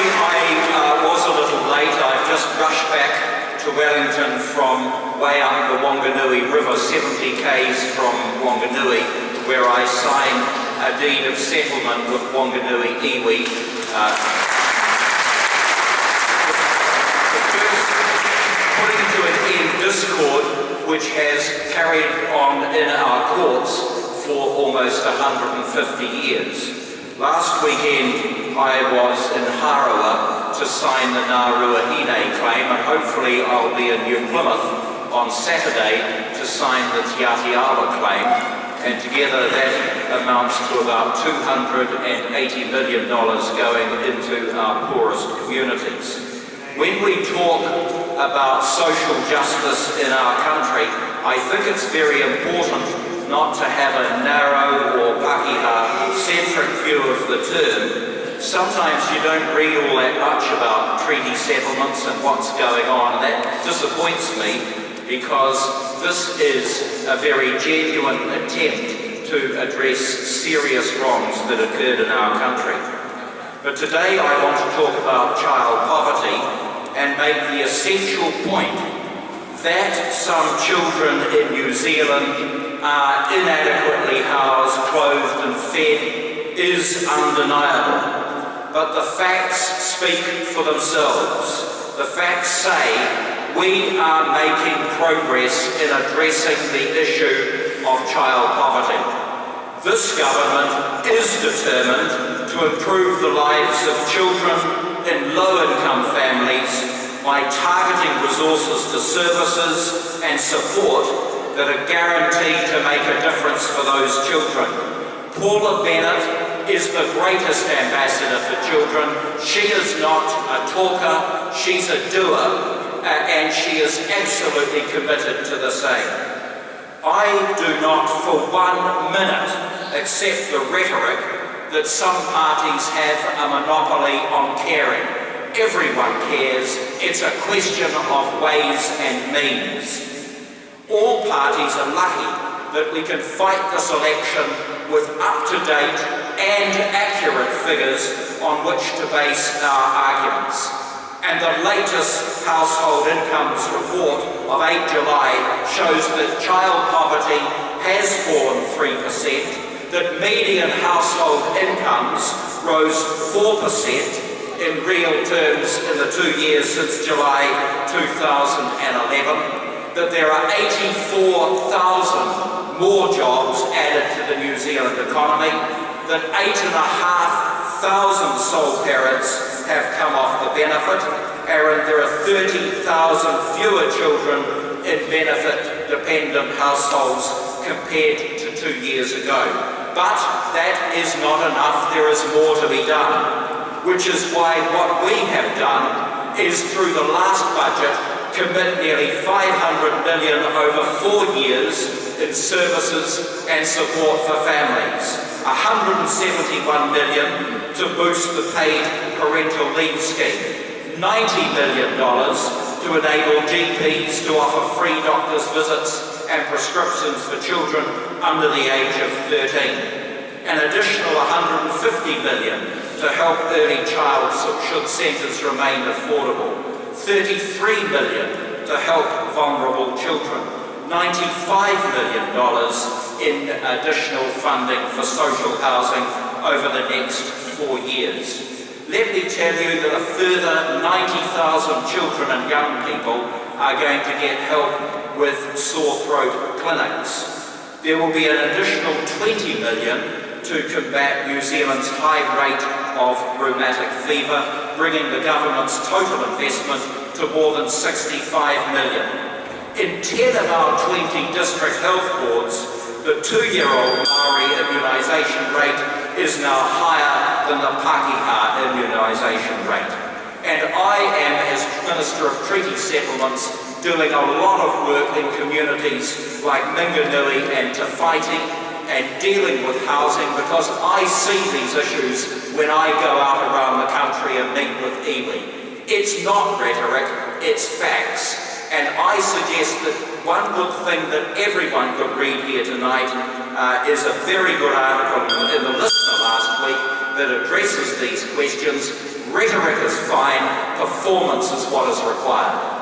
sorry I was a little late. I've just rushed back to Wellington from way up the Wanganui River, 70 k's from Wanganui, where I signed a deed of settlement with Wanganui iwi. The first putting to an end discord which has carried on in our courts for almost 150 years. Last weekend I was in Hārawa to sign the Ngā Ruahine claim, and hopefully I'll be in New Plymouth on Saturday to sign the Tiatiawa claim, and together that amounts to about $280 million going into our poorest communities. When we talk about social justice in our country, I think it's very important not to have a narrow or Pakeha-centric view of the term. Sometimes you don't read all that much about treaty settlements and what's going on, and that disappoints me because this is a very genuine attempt to address serious wrongs that occurred in our country. But today I want to talk about child poverty and make the essential point that some children in New Zealand are inadequately housed, clothed and fed is undeniable. But the facts speak for themselves. The facts say we are making progress in addressing the issue of child poverty. This government is determined to improve the lives of children in low-income families by targeting resources to services and support that are guaranteed to make a difference for those children. Paula Bennett is the greatest ambassador for children. She is not a talker, she's a doer, and she is absolutely committed to the same. I do not for 1 minute accept the rhetoric that some parties have a monopoly on caring. Everyone cares. It's a question of ways and means. All parties are lucky that we can fight this election with up-to-date and accurate figures on which to base our arguments. And the latest Household Incomes report of 8 July shows that child poverty has fallen 3%, that median household incomes rose 4% in real terms in the 2 years since July 2011, that there are 84,000 more jobs added to the New Zealand economy, that 8,500 sole parents have come off the benefit, and there are 30,000 fewer children in benefit-dependent households compared to 2 years ago. But that is not enough. There is more to be done, which is why what we have done is, through the last budget, commit nearly $500 million over 4 years in services and support for families. $171 million to boost the paid parental leave scheme. $90 million to enable GPs to offer free doctor's visits and prescriptions for children under the age of 13. An additional $150 million to help early childhood centres remain affordable. $33 million to help vulnerable children. $95 million in additional funding for social housing over the next 4 years. Let me tell you that a further 90,000 children and young people are going to get help with sore throat clinics. There will be an additional $20 million to combat New Zealand's high rate of rheumatic fever, bringing the government's total investment to more than $65 million. In 10 of our 20 district health boards, the 2-year-old Maori immunisation rate is now higher than the Pakeha immunisation rate. And I am, as Minister of Treaty Settlements, doing a lot of work in communities like Minganui and Te Whaiti and dealing with housing, because I see these issues when I go out around the country and meet with iwi. It's not rhetoric, it's facts. And I suggest that one good thing that everyone could read here tonight is a very good article in the Listener last week that addresses these questions. Rhetoric is fine, performance is what is required.